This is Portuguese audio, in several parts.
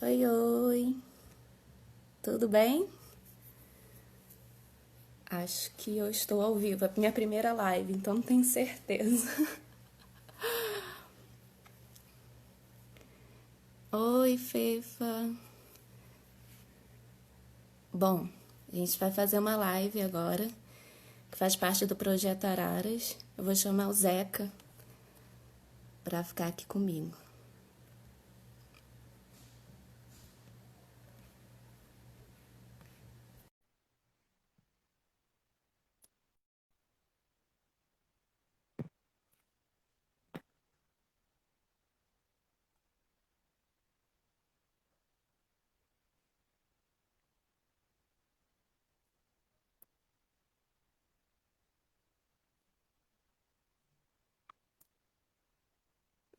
Oi, oi, tudo bem? Acho que eu estou ao vivo, é a minha primeira live, então não tenho certeza. Oi, Fefa. Bom, a gente vai fazer uma live agora, que faz parte do projeto Araras. Eu vou chamar o Zeca para ficar aqui comigo.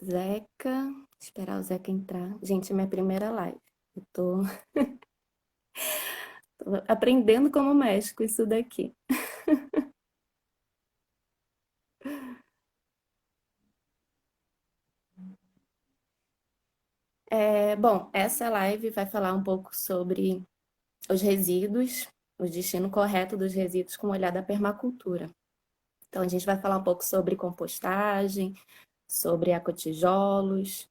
Zeca, esperar o Zeca entrar. Gente, é minha primeira live. Eu tô aprendendo como mexe com isso daqui. Bom, essa live vai falar um pouco sobre os resíduos, o destino correto dos resíduos com o olhar da permacultura. Então, a gente vai falar um pouco sobre compostagem, sobre ecotijolos,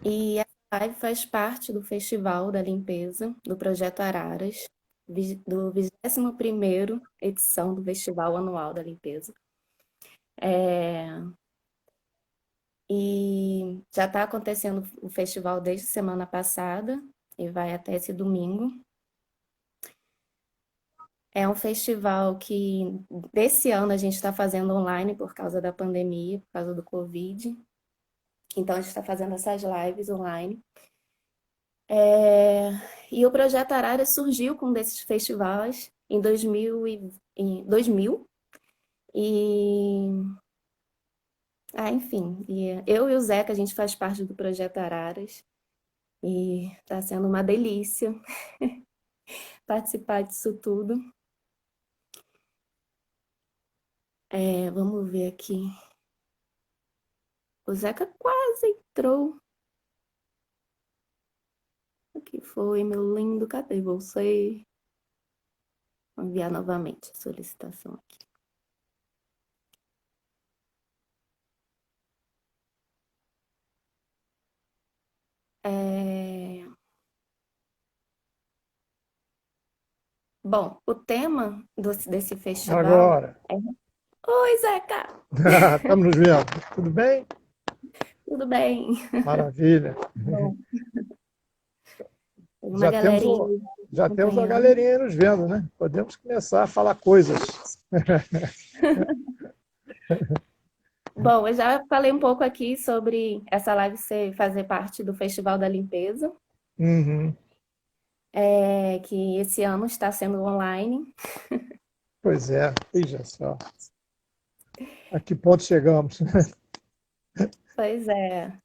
e essa live faz parte do Festival da Limpeza do Projeto Araras, do 21º edição do Festival Anual da Limpeza. E já está acontecendo o festival desde semana passada e vai até esse domingo. É um festival que desse ano a gente está fazendo online por causa da pandemia, por causa do Covid. Então a gente está fazendo essas lives online. E o Projeto Arara surgiu com um desses festivais em 2000. E, enfim, eu e o Zeca, a gente faz parte do Projeto Araras. E está sendo uma delícia participar disso tudo. Vamos ver aqui. O Zeca quase entrou. O que foi, meu lindo? Cadê você? Vou enviar novamente a solicitação aqui. É... Bom, o tema desse festival Agora, é... Oi, Zeca! estamos nos vendo. Tudo bem? Tudo bem? Maravilha. Bom, tem uma Já temos, galerinha o- aí já temos uma acompanhando. galerinha aí nos vendo, né? Podemos começar a falar coisas. Bom, eu já falei um pouco aqui sobre essa live fazer parte do Festival da Limpeza, Uhum. que esse ano está sendo online. Pois é, veja só. A que ponto chegamos? Pois é,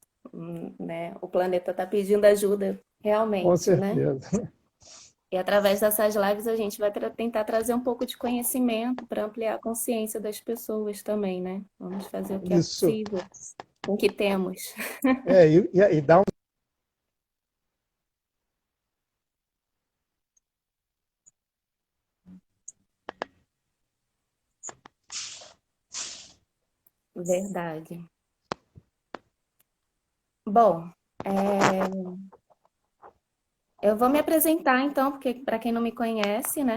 né? O planeta está pedindo ajuda, Com realmente, né? certeza. E através dessas lives a gente vai tentar trazer um pouco de conhecimento para ampliar a consciência das pessoas também, né? Vamos fazer o que é Isso. possível com o que temos. E dá um. Verdade. Bom, é, eu vou me apresentar então, porque para quem não me conhece, né?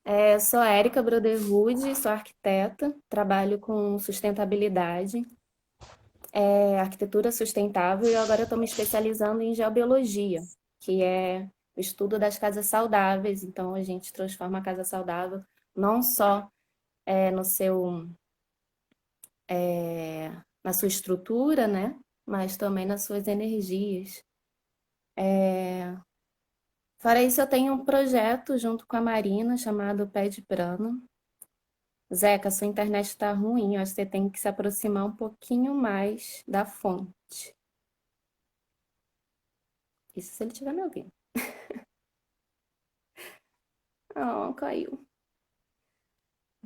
Eu sou a Érica Brotherhood, sou arquiteta, trabalho com sustentabilidade, arquitetura sustentável e agora eu estou me especializando em geobiologia, que é o estudo das casas saudáveis. Então a gente transforma a casa saudável não só no seu, na sua estrutura, né? Mas também nas suas energias. Fora isso, eu tenho um projeto junto com a Marina chamado Pé de Prano. Zeca, sua internet está ruim, eu acho que você tem que se aproximar um pouquinho mais da fonte. Isso se ele estiver me ouvindo. Oh, caiu. Vou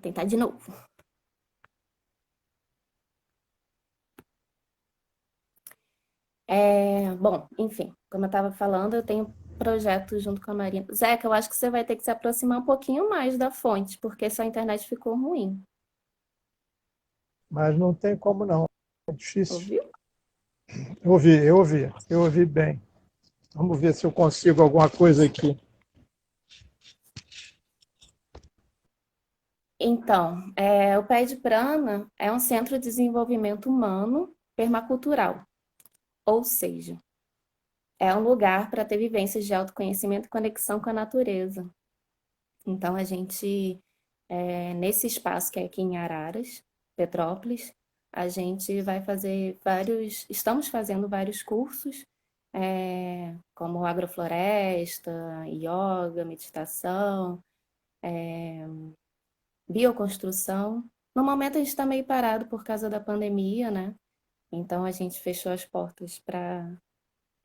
tentar de novo. Bom, enfim, como eu estava falando, eu tenho projetos junto com a Marina. Zeca, eu acho que você vai ter que se aproximar um pouquinho mais da fonte, porque sua internet ficou ruim. Mas não tem como não. É difícil. Ouviu? Eu ouvi bem. Vamos ver se eu consigo alguma coisa aqui. Então, o Pé de Prana é um centro de desenvolvimento humano permacultural, ou seja, é um lugar para ter vivências de autoconhecimento e conexão com a natureza. Então, a gente, nesse espaço que é aqui em Araras, Petrópolis, a gente vai fazer estamos fazendo vários cursos, como agrofloresta, yoga, meditação, bioconstrução. No momento a gente está meio parado por causa da pandemia, né? Então a gente fechou as portas para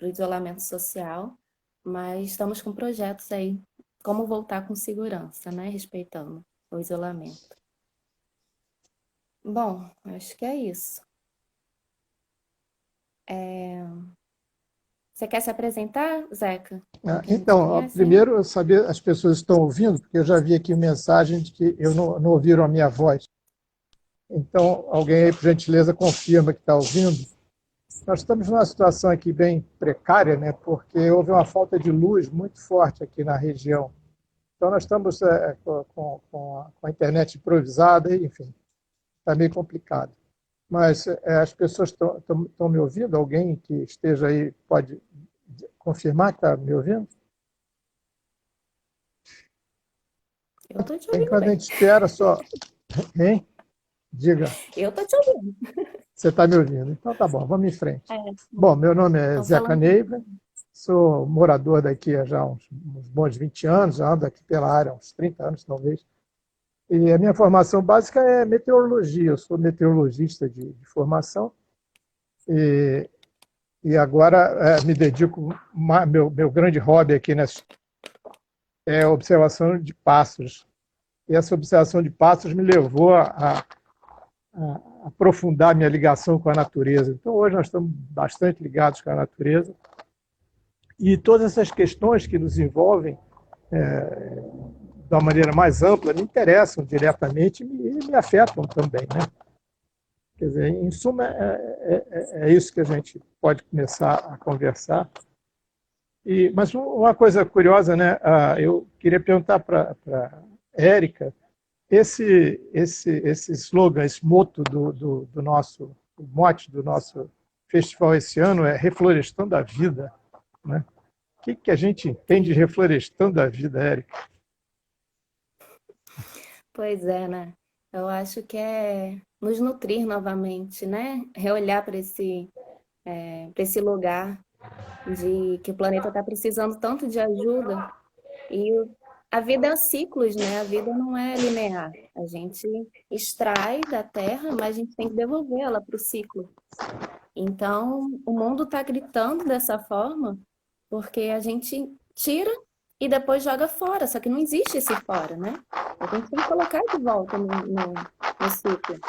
o isolamento social, mas estamos com projetos aí, como voltar com segurança, né? Respeitando o isolamento. Bom, acho que é isso. Você quer se apresentar, Zeca? Que a gente se Então, conhece ainda? primeiro, eu saber as pessoas estão ouvindo, porque eu já vi aqui mensagem de que eu não ouviram a minha voz. Então, alguém aí, por gentileza, confirma que está ouvindo. Nós estamos numa situação aqui bem precária, né, porque houve uma falta de luz muito forte aqui na região. Então, nós estamos com a internet improvisada, enfim, está meio complicado. Mas as pessoas estão me ouvindo? Alguém que esteja aí pode confirmar que está me ouvindo? Eu tô te ouvindo Enquanto a bem. gente espera, só. Hein? Diga, Eu tô te ouvindo. você está me ouvindo? Então tá bom, vamos em frente. É, Bom, meu nome é estão Zeca falando. Neiva, sou morador daqui há já uns bons 20 anos, já ando aqui pela área há uns 30 anos talvez. E a minha formação básica é meteorologia, eu sou meteorologista de formação e agora me dedico, meu grande hobby aqui é a observação de pássaros. E essa observação de pássaros me levou a aprofundar minha ligação com a natureza. Então, hoje nós estamos bastante ligados com a natureza e todas essas questões que nos envolvem de uma maneira mais ampla me interessam diretamente e me afetam também, né? Quer dizer, em suma, é isso que a gente pode começar a conversar. Mas uma coisa curiosa, né? Eu queria perguntar para a Érica, esse slogan, esse o mote do nosso festival esse ano é Reflorestando a Vida, né? O que a gente entende de Sim. reflorestando a vida, Érica? Pois é, né? Eu acho que é nos nutrir novamente, né? Reolhar para esse lugar de que o planeta está precisando tanto de ajuda. E a vida é ciclos, né? A vida não é linear. A gente extrai da terra, mas a gente tem que devolver ela para o ciclo. Então, o mundo está gritando dessa forma porque a gente tira e depois joga fora, só que não existe esse fora, né? A gente tem que colocar de volta no ciclo.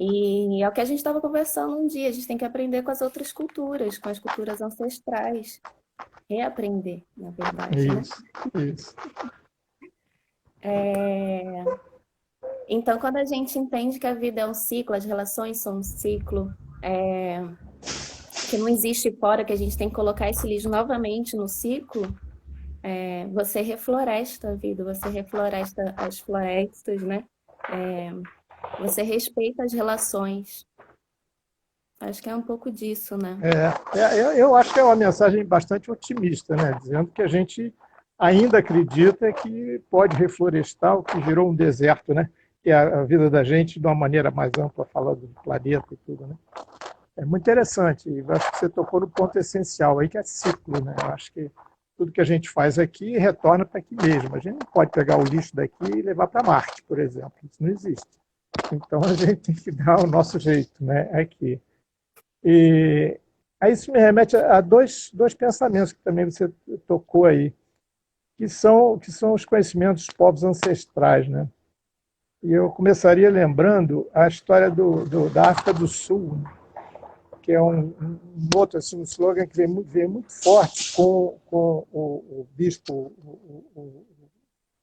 E é o que a gente estava conversando um dia, a gente tem que aprender com as outras culturas, com as culturas ancestrais. Reaprender, na verdade, né? Isso. Então, quando a gente entende que a vida é um ciclo, as relações são um ciclo, que não existe fora, que a gente tem que colocar esse lixo novamente no ciclo, você refloresta a vida, você refloresta as florestas, né? Você respeita as relações. Acho que é um pouco disso, né? Eu acho que é uma mensagem bastante otimista, né? Dizendo que a gente ainda acredita que pode reflorestar o que virou um deserto, né? Que é a vida da gente de uma maneira mais ampla, falando do planeta e tudo, né? É muito interessante. E acho que você tocou no ponto essencial aí, que é ciclo, né? Eu acho que tudo que a gente faz aqui retorna para aqui mesmo. A gente não pode pegar o lixo daqui e levar para Marte, por exemplo. Isso não existe. Então a gente tem que dar o nosso jeito, né? Aqui. E aí isso me remete a dois pensamentos que também você tocou aí, que são os conhecimentos dos povos ancestrais, né? E eu começaria lembrando a história da África do Sul, né? que é um outro assim, um slogan que veio muito forte com o bispo,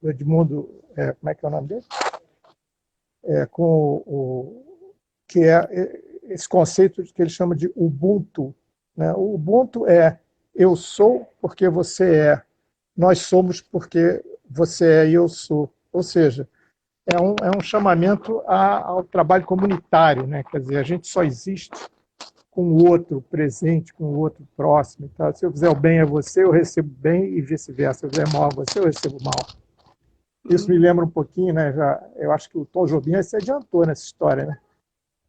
o Edmundo, como é que é o nome dele? Com que é esse conceito que ele chama de Ubuntu. Né? O Ubuntu é eu sou porque você é, nós somos porque você é e eu sou. Ou seja, é um chamamento ao trabalho comunitário. Né? Quer dizer, a gente só existe com o outro presente, com o outro próximo. Tá? Se eu fizer o bem a você, eu recebo bem e vice-versa. Se eu fizer mal a você, eu recebo mal. Isso me lembra um pouquinho, né? Eu acho que o Tom Jobim se adiantou nessa história, né?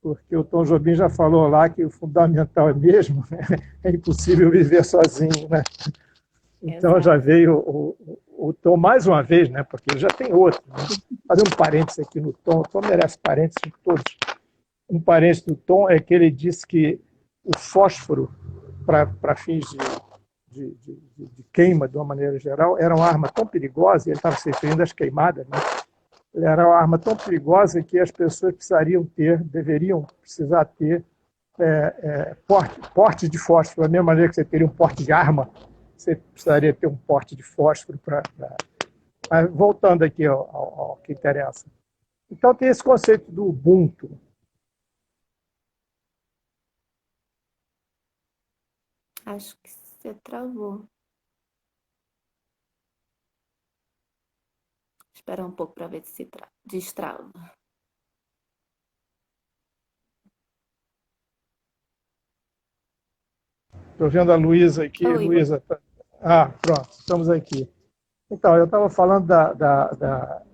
Porque o Tom Jobim já falou lá que o fundamental é mesmo, né? É impossível viver sozinho, né? Então já Exato. veio o Tom mais uma vez, né? Porque ele já tem outro. Né? Fazer um parênteses aqui no Tom, o Tom merece parênteses de todos. Um parênteses do Tom é que ele disse que o fósforo, para fins de queima, de uma maneira geral, era uma arma tão perigosa, e ele estava se referindo às queimadas, né? Ele era uma arma tão perigosa que as pessoas deveriam precisar ter porte de fósforo. Da mesma maneira que você teria um porte de arma, você precisaria ter um porte de fósforo para. Mas voltando aqui ao que interessa. Então tem esse conceito do Ubuntu. Acho que você travou. Espera um pouco para ver se destrava. Estou vendo a Luísa aqui. Oi, Luísa, pronto, estamos aqui. Então, eu estava falando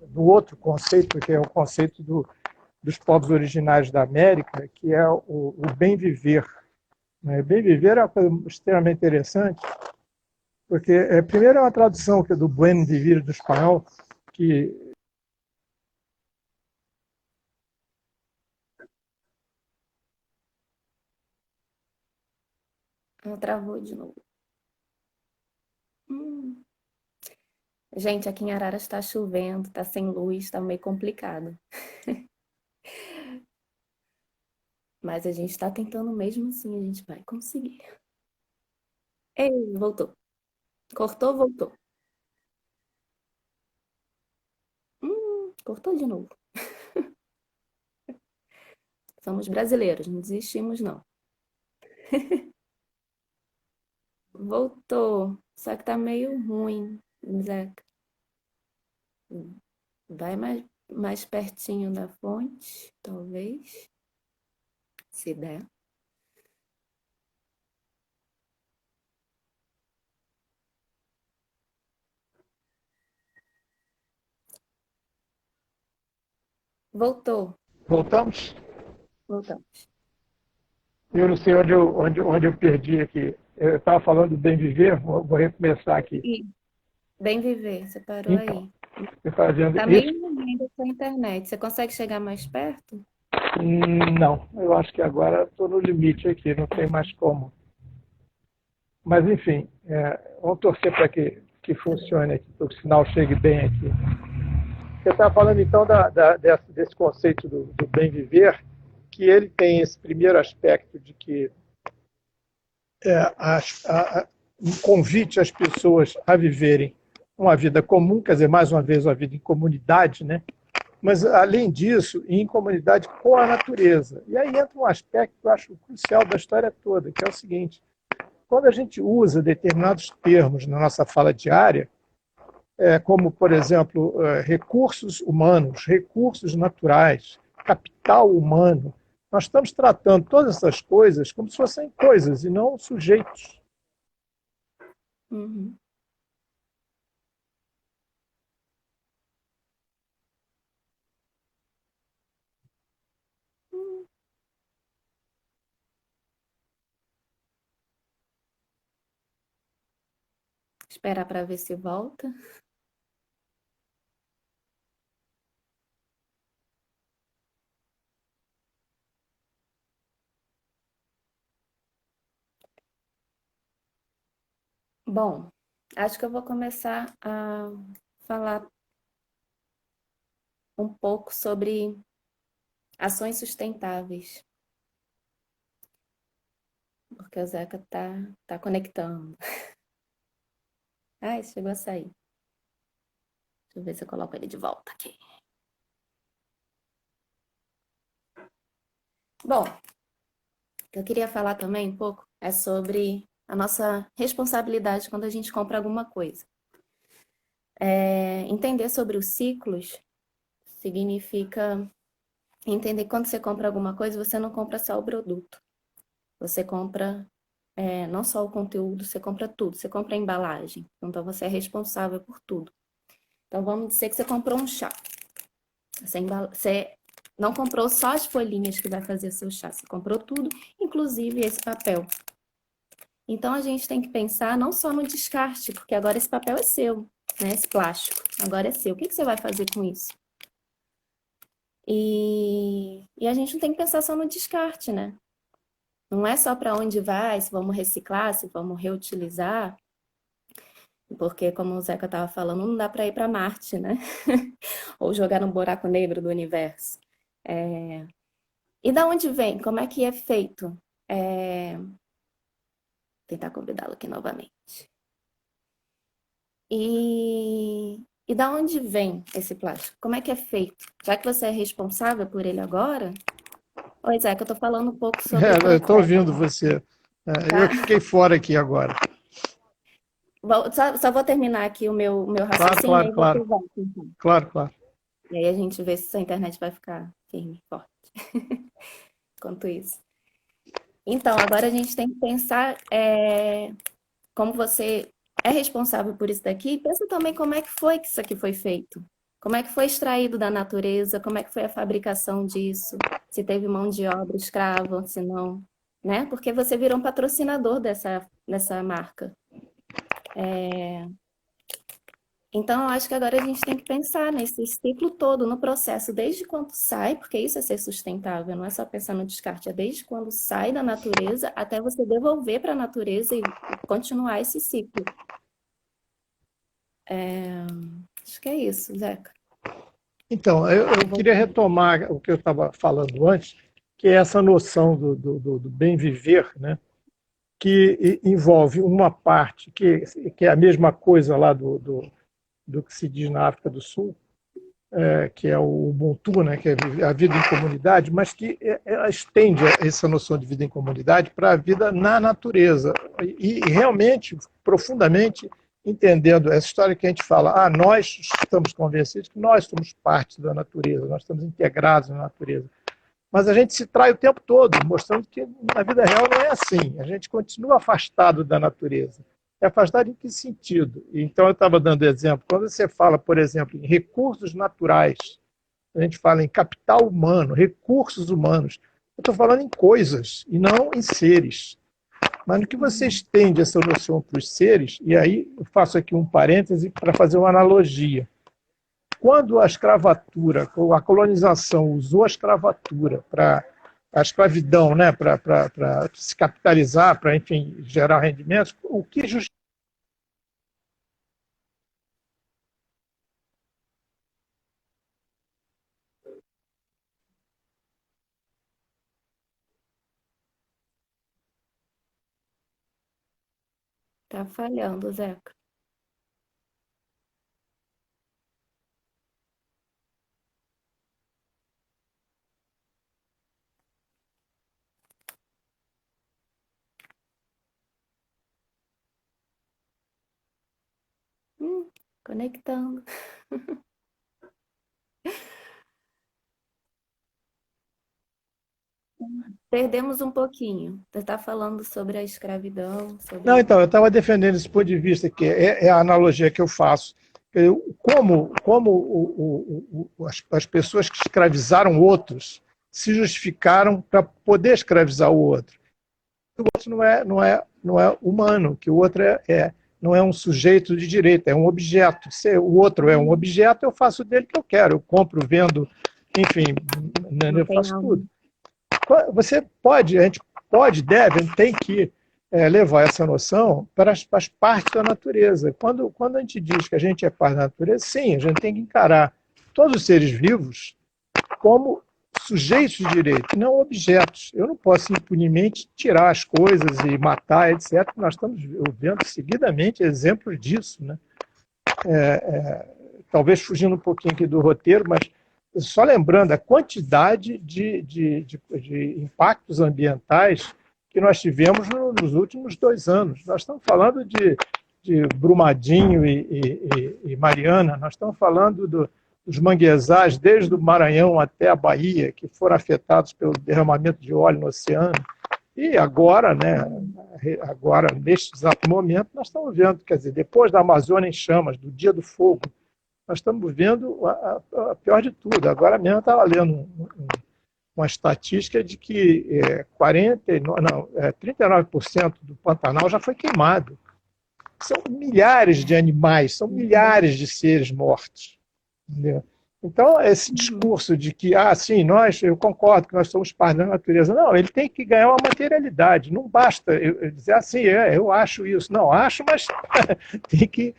do outro conceito, que é o conceito dos povos originários da América, que é o bem viver. Né? Bem viver é uma coisa extremamente interessante, porque, primeiro, é uma tradução que é do buen vivir do espanhol, que travou de novo. Hum. Gente, aqui em Araras está chovendo, está sem luz, está meio complicado. Mas a gente está tentando mesmo assim, a gente vai conseguir. Ei, voltou. Cortou, voltou. Cortou de novo. Somos brasileiros, não desistimos, não. Voltou. Só que tá meio ruim, Zeca. Vai mais pertinho da fonte, talvez. Se der. Voltou. voltamos. Voltamos. Eu não sei onde eu perdi aqui. Eu estava falando do bem viver, vou recomeçar aqui. E bem viver, você parou Então, aí. eu fazendo Tá esse. meio ruim da sua internet. Você consegue chegar mais perto? Não, eu acho que agora estou no limite aqui, não tem mais como. Mas, enfim, vamos torcer para que Tá bem. funcione aqui, para que o sinal chegue bem aqui. Você está falando, então, desse conceito do bem viver, que ele tem esse primeiro aspecto de que um convite às pessoas a viverem uma vida comum, quer dizer, mais uma vez, uma vida em comunidade, né? Mas, além disso, em comunidade com a natureza. E aí entra um aspecto que eu acho crucial da história toda, que é o seguinte: quando a gente usa determinados termos na nossa fala diária, como, por exemplo, recursos humanos, recursos naturais, capital humano, nós estamos tratando todas essas coisas como se fossem coisas e não sujeitos. Uhum. Hum. Esperar para ver se volta. Bom, acho que eu vou começar a falar um pouco sobre ações sustentáveis. porque o Zeca tá conectando. Ai, chegou a sair. Deixa eu ver se eu coloco ele de volta aqui. Bom, o que eu queria falar também um pouco é sobre a nossa responsabilidade quando a gente compra alguma coisa. Entender sobre os ciclos significa entender que quando você compra alguma coisa, você não compra só o produto. Você compra não só o conteúdo, você compra tudo. Você compra a embalagem. Então, você é responsável por tudo. Então, vamos dizer que você comprou um chá. Você não comprou só as folhinhas que vai fazer o seu chá. Você comprou tudo, inclusive esse papel. Então, a gente tem que pensar não só no descarte, porque agora esse papel é seu, né? Esse plástico agora é seu. O que você vai fazer com isso? E a gente não tem que pensar só no descarte, né? Não é só para onde vai, se vamos reciclar, se vamos reutilizar, porque, como o Zeca estava falando, não dá para ir para Marte, né? Ou jogar no buraco negro do universo. E da onde vem? Como é que é feito? Tentar convidá-lo aqui novamente. E da onde vem esse plástico? Como é que é feito? Já que você é responsável por ele agora? Oi, Zeca, eu estou falando um pouco sobre o Eu estou processo, ouvindo você. Eu tá? que fiquei fora aqui agora. Só vou terminar aqui o meu Claro, raciocínio, claro, aí você claro. volta, então. Claro, claro. E aí a gente vê se a internet vai ficar firme, forte. Enquanto isso. Então, agora a gente tem que pensar como você é responsável por isso daqui, pensa também como é que foi que isso aqui foi feito. Como é que foi extraído da natureza, como é que foi a fabricação disso, se teve mão de obra escrava, se não, né? Porque você virou um patrocinador dessa marca. Então, eu acho que agora a gente tem que pensar nesse ciclo todo, no processo, desde quando sai, porque isso é ser sustentável, não é só pensar no descarte, é desde quando sai da natureza até você devolver para a natureza e continuar esse ciclo. Acho que é isso, Zeca. Então, eu queria retomar o que eu estava falando antes, que é essa noção do bem viver, né? Que envolve uma parte que é a mesma coisa lá do que se diz na África do Sul, que é o Ubuntu, né, que é a vida em comunidade, mas que ela estende essa noção de vida em comunidade para a vida na natureza. E realmente, profundamente, entendendo essa história que a gente fala, nós estamos convencidos que nós somos parte da natureza, nós estamos integrados na natureza. Mas a gente se trai o tempo todo, mostrando que na vida real não é assim. A gente continua afastado da natureza. É afastado em que sentido? Então, eu estava dando exemplo. Quando você fala, por exemplo, em recursos naturais, a gente fala em capital humano, recursos humanos, eu estou falando em coisas e não em seres. Mas no que você estende essa noção para os seres, e aí eu faço aqui um parêntese para fazer uma analogia. Quando a escravatura, a colonização usou a escravatura para a escravidão, né, para se capitalizar, para, enfim, gerar rendimentos, o que justifica. Tá falhando, Zeca. Conectando. Perdemos um pouquinho. Você está falando sobre a escravidão, Não, sobre. então, eu estava defendendo esse ponto de vista, que é a analogia que eu faço. Como as pessoas que escravizaram outros se justificaram para poder escravizar o outro. O outro não é humano, que o outro não é um sujeito de direito, é um objeto. Se o outro é um objeto, eu faço dele o que eu quero. Eu compro, vendo, enfim, Não eu tem faço alma. tudo. A gente pode, deve, a gente tem que levar essa noção para as partes da natureza. Quando a gente diz que a gente é parte da natureza, sim, a gente tem que encarar todos os seres vivos como sujeitos de direito, não objetos. Eu não posso impunemente tirar as coisas e matar, etc. Nós estamos vendo seguidamente exemplos disso, né? Talvez fugindo um pouquinho aqui do roteiro, mas só lembrando a quantidade de impactos ambientais que nós tivemos nos últimos 2 anos. Nós estamos falando de Brumadinho e Mariana, nós estamos falando dos manguezais, desde o Maranhão até a Bahia, que foram afetados pelo derramamento de óleo no oceano. E agora, né, neste exato momento, nós estamos vendo, quer dizer, depois da Amazônia em chamas, do Dia do Fogo, nós estamos vendo a pior de tudo. Agora mesmo eu estava lendo uma estatística de que 39% do Pantanal já foi queimado. São milhares de animais, são milhares de seres mortos. Entendeu? Então, esse discurso de que, sim, eu concordo que nós somos parte da natureza. Não, ele tem que ganhar uma materialidade. Não basta eu dizer assim, eu acho isso. Não, acho, mas tem que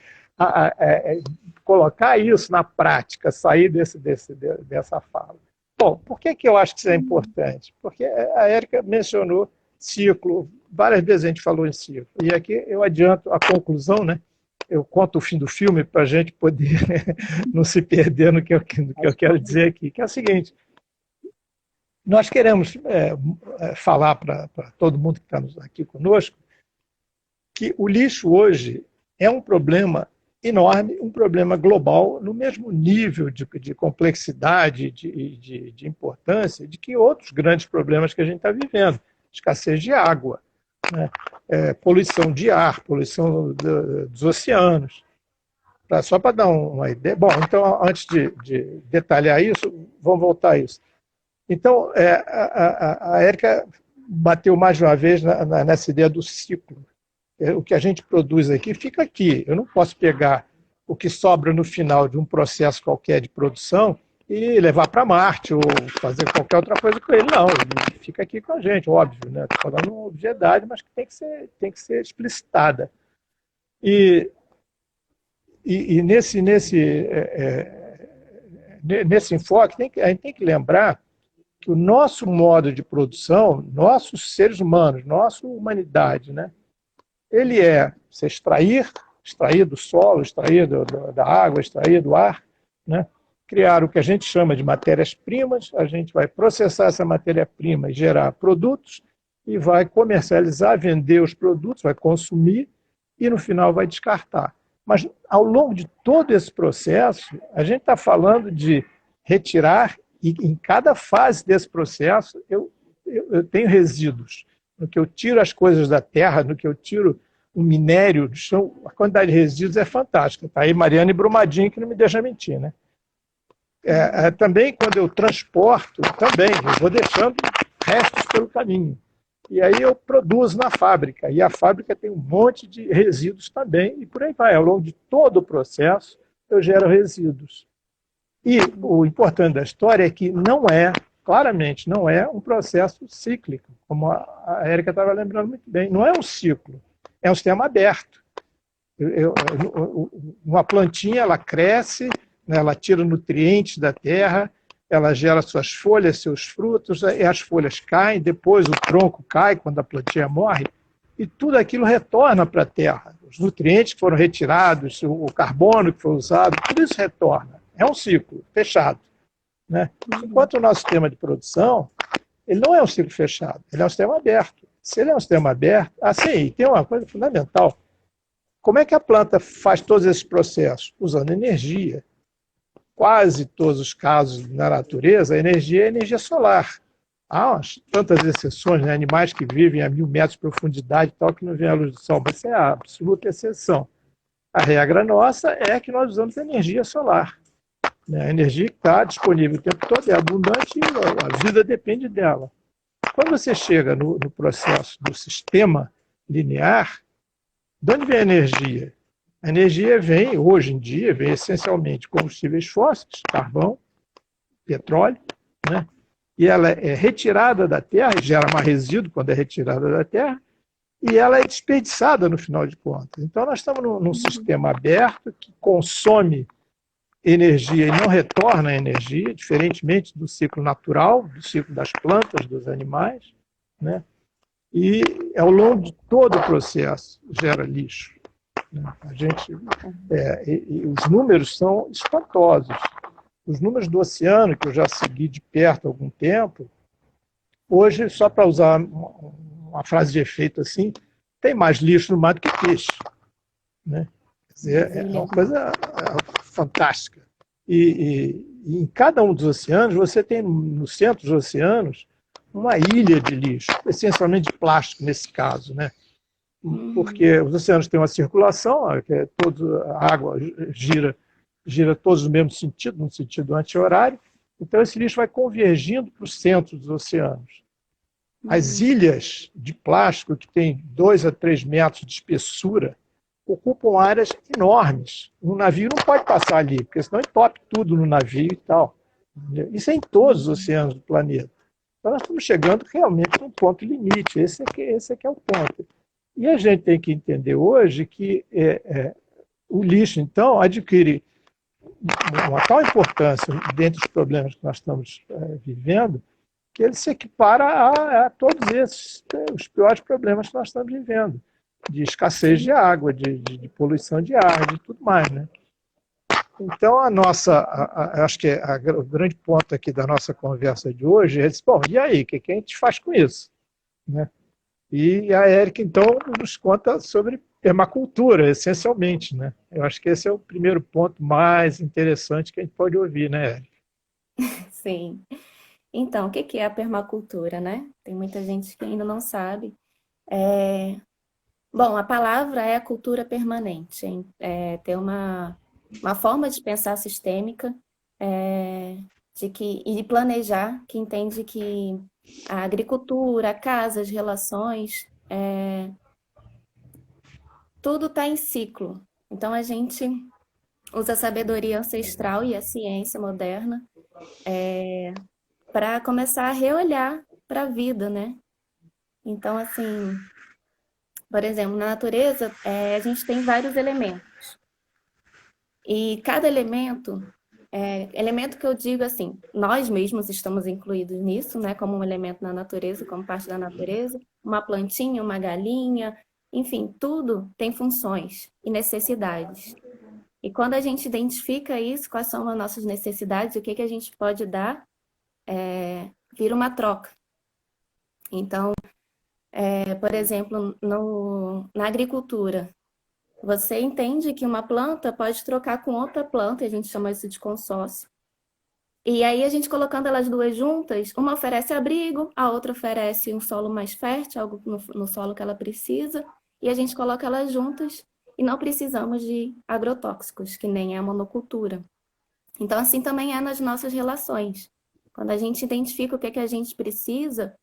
colocar isso na prática, sair dessa fala. Bom, por que eu acho que isso é importante? Porque a Érica mencionou ciclo, várias vezes a gente falou em ciclo. E aqui eu adianto a conclusão, né? Eu conto o fim do filme para a gente poder não se perder no que eu quero dizer aqui, que é o seguinte: nós queremos falar para todo mundo que está aqui conosco que o lixo hoje é um problema enorme, um problema global, no mesmo nível de complexidade, de importância, de que outros grandes problemas que a gente está vivendo. Escassez de água, né? Poluição de ar, poluição dos oceanos. Só para dar uma ideia. Bom, então, antes de detalhar isso, vamos voltar a isso. Então, a Érica bateu mais de uma vez nessa ideia do ciclo. O que a gente produz aqui fica aqui. Eu não posso pegar o que sobra no final de um processo qualquer de produção e levar para Marte ou fazer qualquer outra coisa com ele. Não, ele fica aqui com a gente, óbvio, né? Estou falando uma obviedade, mas que tem que ser explicitada. E nesse enfoque, a gente tem que lembrar que o nosso modo de produção, nossos seres humanos, nossa humanidade, né? Ele se extrair do solo, extrair da água, extrair do ar, né? Criar o que a gente chama de matérias-primas, a gente vai processar essa matéria-prima e gerar produtos, e vai comercializar, vender os produtos, vai consumir, e no final vai descartar. Mas ao longo de todo esse processo, a gente está falando de retirar, e em cada fase desse processo eu tenho resíduos. No que eu tiro as coisas da terra, no que eu tiro o minério do chão, a quantidade de resíduos é fantástica. Está aí Mariana e Brumadinho, que não me deixa mentir, né? Também, quando eu transporto, eu vou deixando restos pelo caminho. E aí eu produzo na fábrica, e a fábrica tem um monte de resíduos também, e por aí vai. Ao longo de todo o processo, eu gero resíduos. E o importante da história é que claramente não é um processo cíclico, como a Érica estava lembrando muito bem. Não é um ciclo, é um sistema aberto. Uma plantinha, ela cresce, né, ela tira nutrientes da terra, ela gera suas folhas, seus frutos, e as folhas caem, depois o tronco cai quando a plantinha morre, e tudo aquilo retorna para a terra. Os nutrientes que foram retirados, o carbono que foi usado, tudo isso retorna. É um ciclo fechado, né? Enquanto o nosso sistema de produção, ele não é um ciclo fechado, ele é um sistema aberto. Se ele é um sistema aberto, tem uma coisa fundamental. Como é que a planta faz todos esses processos? Usando energia. Quase todos os casos na natureza, a energia é energia solar. Há tantas exceções, né? Animais que vivem a 1000 metros de profundidade e tal, que não vêm à luz do sol, mas isso é a absoluta exceção. A regra nossa é que nós usamos energia solar. A energia que está disponível o tempo todo é abundante e a vida depende dela. Quando você chega no processo do sistema linear, de onde vem a energia? A energia hoje em dia, vem essencialmente de combustíveis fósseis, carvão, petróleo, né? E ela é retirada da Terra, gera mais resíduo quando é retirada da Terra, e ela é desperdiçada no final de contas. Então, nós estamos num sistema aberto que consome energia e não retorna energia, diferentemente do ciclo natural, do ciclo das plantas, dos animais, né? E ao longo de todo o processo gera lixo, né? A gente, e os números são espantosos. Os números do oceano, que eu já segui de perto há algum tempo, hoje, só para usar uma frase de efeito assim, tem mais lixo no mar do que peixe, né? Quer dizer, é uma coisa fantástica. E em cada um dos oceanos, você tem no centro dos oceanos uma ilha de lixo, essencialmente de plástico nesse caso, né? Porque os oceanos têm uma circulação, que é a água gira todos no mesmo sentido, no sentido anti-horário, então esse lixo vai convergindo para o centro dos oceanos. As ilhas de plástico, que têm 2 a 3 metros de espessura, ocupam áreas enormes. Um navio não pode passar ali, porque senão entope tudo no navio e tal. Isso é em todos os oceanos do planeta. Então nós estamos chegando realmente num ponto limite. Esse é que é o ponto. E a gente tem que entender hoje que o lixo, então, adquire uma tal importância dentre os problemas que nós estamos vivendo, que ele se equipara a todos esses, os piores problemas que nós estamos vivendo, de escassez de água, de poluição de ar, de tudo mais, né? Então, acho que o grande ponto aqui da nossa conversa de hoje é, bom, e aí, o que a gente faz com isso? Né? E a Érica, então, nos conta sobre permacultura, essencialmente, né? Eu acho que esse é o primeiro ponto mais interessante que a gente pode ouvir, né, Érica? Sim. Então, o que é a permacultura, né? Tem muita gente que ainda não sabe. Bom, a palavra é a cultura permanente, ter uma forma de pensar sistêmica e de planejar, que entende que a agricultura, a casa, as relações, tudo está em ciclo. Então, a gente usa a sabedoria ancestral e a ciência moderna para começar a reolhar para a vida, né? Então, assim, por exemplo, na natureza, a gente tem vários elementos. E cada elemento, elemento que eu digo assim, nós mesmos estamos incluídos nisso, né? Como um elemento na natureza, como parte da natureza. Uma plantinha, uma galinha, enfim, tudo tem funções e necessidades. E quando a gente identifica isso, quais são as nossas necessidades, o que a gente pode dar, vira uma troca. Então, por exemplo, na agricultura, você entende que uma planta pode trocar com outra planta, a gente chama isso de consórcio. E aí a gente colocando elas duas juntas, uma oferece abrigo, a outra oferece um solo mais fértil, algo no solo que ela precisa, e a gente coloca elas juntas e não precisamos de agrotóxicos, que nem é a monocultura. Então, assim também é nas nossas relações. Quando a gente identifica o que a gente precisa,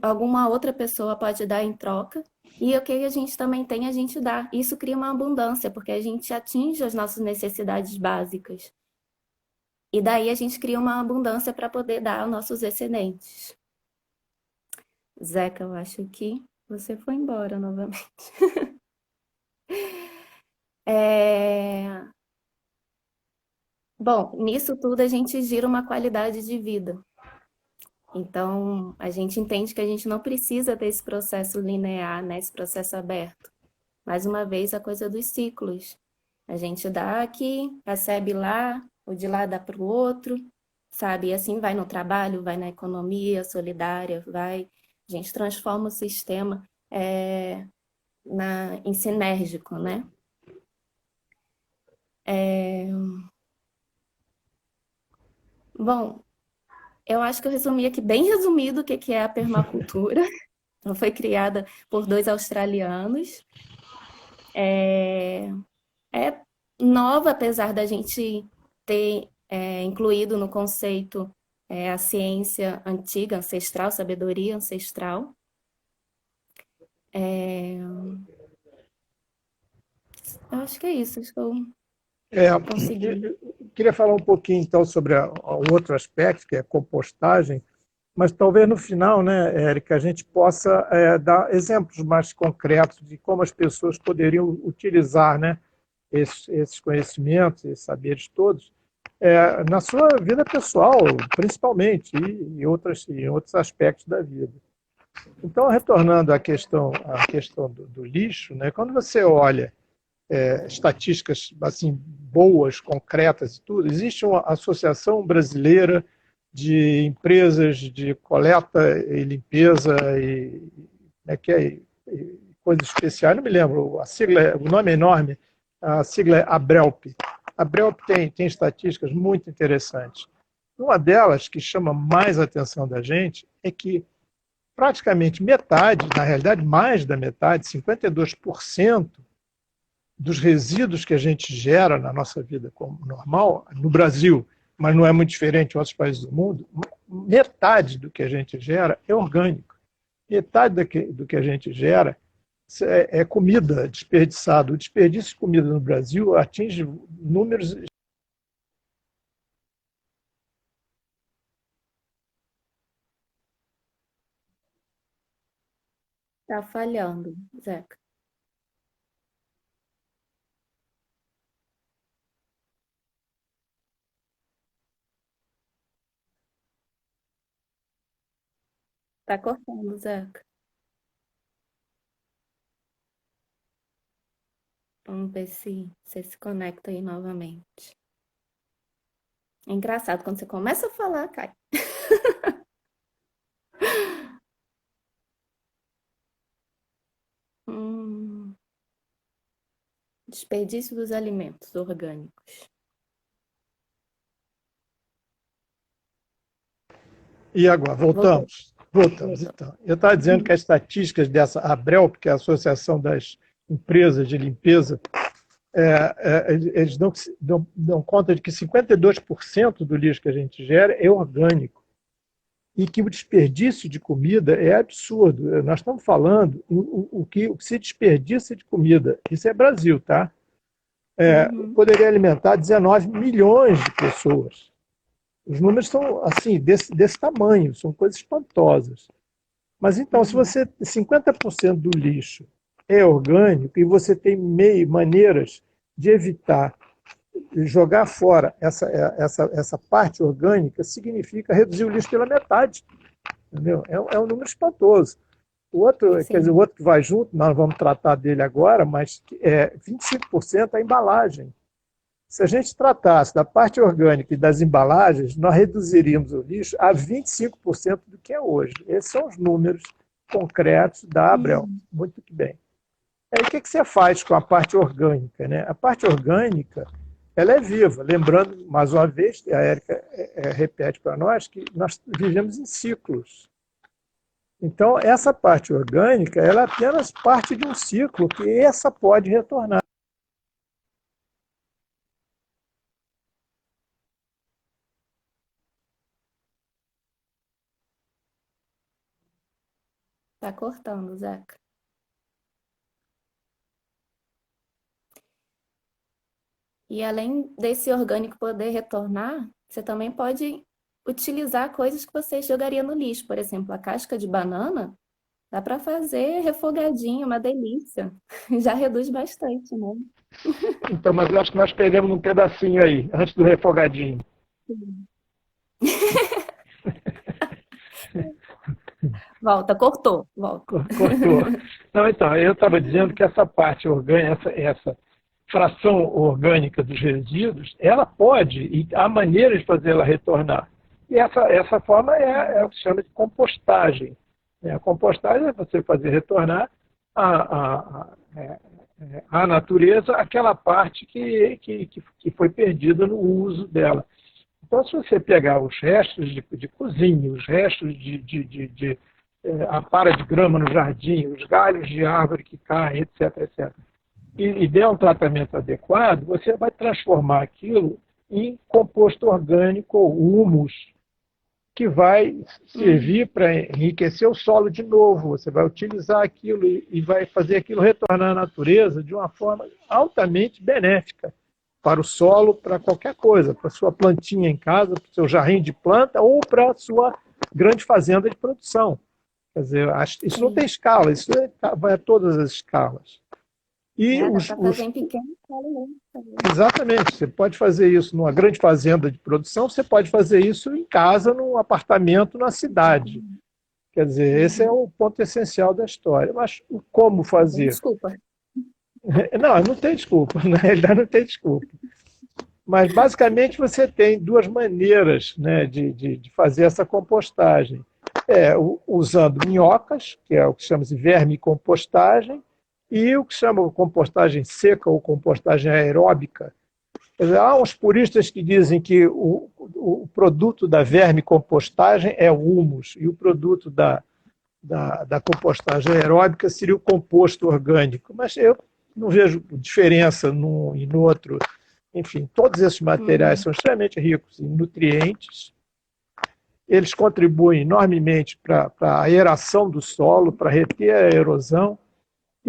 alguma outra pessoa pode dar em troca, e o que a gente também tem, a gente dá. Isso cria uma abundância, porque a gente atinge as nossas necessidades básicas. E daí a gente cria uma abundância para poder dar aos nossos excedentes. Zeca, eu acho que você foi embora novamente. Bom, nisso tudo a gente gira uma qualidade de vida. Então, a gente entende que a gente não precisa ter esse processo linear, né? Esse processo aberto. Mais uma vez, a coisa dos ciclos. A gente dá aqui, recebe lá, o de lá dá para o outro, sabe? E assim vai no trabalho, vai na economia solidária, vai... A gente transforma o sistema em sinérgico, né? Bom, eu acho que eu resumi aqui bem resumido o que é a permacultura. Ela foi criada por 2 australianos. É nova, apesar da gente ter incluído no conceito a ciência antiga, ancestral, sabedoria ancestral. Eu acho que é isso. Acho que eu consegui. Eu queria falar um pouquinho, então, sobre o outro aspecto, que é a compostagem, mas talvez no final, né, Érica, a gente possa dar exemplos mais concretos de como as pessoas poderiam utilizar, né, esses conhecimentos, esses saberes todos, na sua vida pessoal, principalmente, e em outros aspectos da vida. Então, retornando à questão do lixo, né, quando você olha estatísticas assim, boas, concretas e tudo, existe uma associação brasileira de empresas de coleta e limpeza e, e coisas especiais, não me lembro, o nome é enorme, a sigla é ABRELP. A ABRELP tem estatísticas muito interessantes. Uma delas, que chama mais a atenção da gente, é que praticamente metade, na realidade mais da metade, 52% dos resíduos que a gente gera na nossa vida como normal, no Brasil, mas não é muito diferente em outros países do mundo, metade do que a gente gera é orgânico. Metade do que a gente gera é comida desperdiçada. O desperdício de comida no Brasil atinge números. Tá falhando, Zeca. Tá cortando, Zeca. Vamos ver se você se conecta aí novamente. É engraçado, quando você começa a falar, cai. Desperdício dos alimentos orgânicos. E agora, voltamos? Voltamos, então. Eu estava dizendo que as estatísticas dessa ABRELP, que é a Associação das Empresas de Limpeza, eles dão conta de que 52% do lixo que a gente gera é orgânico e que o desperdício de comida é absurdo. Nós estamos falando o que se desperdiça de comida. Isso é Brasil, tá? Poderia alimentar 19 milhões de pessoas. Os números são assim, desse tamanho, são coisas espantosas. Mas então, se você 50% do lixo é orgânico e você tem maneiras de evitar jogar fora essa parte orgânica, significa reduzir o lixo pela metade. Entendeu? É um número espantoso. O outro, quer dizer, o outro que vai junto, nós vamos tratar dele agora, mas 25% é a embalagem. Se a gente tratasse da parte orgânica e das embalagens, nós reduziríamos o lixo a 25% do que é hoje. Esses são os números concretos da Abrel. Muito bem. Aí o que você faz com a parte orgânica, né? A parte orgânica, ela é viva. Lembrando, mais uma vez, a Érica repete para nós que nós vivemos em ciclos. Então, essa parte orgânica, ela é apenas parte de um ciclo que essa pode retornar. Tá cortando, Zeca. E além desse orgânico poder retornar, você também pode utilizar coisas que você jogaria no lixo. Por exemplo, a casca de banana, dá para fazer refogadinho, uma delícia. Já reduz bastante, né? Então, mas eu acho que nós perdemos um pedacinho aí, antes do refogadinho. Volta, cortou. Volta. Cortou. Não, então, eu estava dizendo que essa parte orgânica, essa fração orgânica dos resíduos, ela pode, e há maneiras de fazer ela retornar. E essa forma é o que se chama de compostagem. A compostagem é você fazer retornar à natureza aquela parte que foi perdida no uso dela. Então, se você pegar os restos de cozinha, os restos a para de grama no jardim, os galhos de árvore que caem, etc., etc., e der um tratamento adequado, você vai transformar aquilo em composto orgânico ou humus, que vai servir para enriquecer o solo de novo. Você vai utilizar aquilo e vai fazer aquilo retornar à natureza de uma forma altamente benéfica para o solo, para qualquer coisa, para a sua plantinha em casa, para o seu jardim de planta ou para a sua grande fazenda de produção. Quer dizer, isso não tem escala, isso vai a todas as escalas. E Dá para fazer em pequena escala mesmo. exatamente, você pode fazer isso numa grande fazenda de produção, você pode fazer isso em casa, num apartamento, na cidade. Quer dizer, esse é o ponto essencial da história. Mas como Não tem fazer? desculpa. Não, não tem desculpa, na realidade não tem desculpa. Mas, basicamente, você tem duas maneiras, né, de fazer essa compostagem. Usando minhocas, que é o que chama de vermicompostagem, e o que chama de compostagem seca ou compostagem aeróbica. Quer dizer, há uns puristas que dizem que o produto da vermicompostagem é o humus, e o produto da compostagem aeróbica seria o composto orgânico. Mas eu não vejo diferença num e no outro. Enfim, todos esses materiais são extremamente ricos em nutrientes, eles contribuem enormemente para a aeração do solo, para reter a erosão,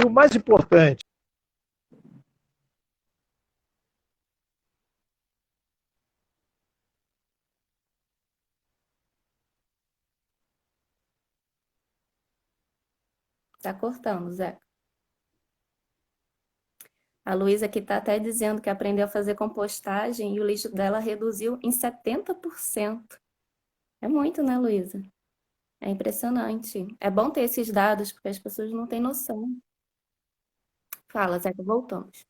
e o mais importante, Tá cortando, Zé. A Luísa aqui está até dizendo que aprendeu a fazer compostagem e o lixo dela reduziu em 70%. É muito, né, Luísa? É impressionante. É bom ter esses dados, porque as pessoas não têm noção. Fala, Zeca, voltamos.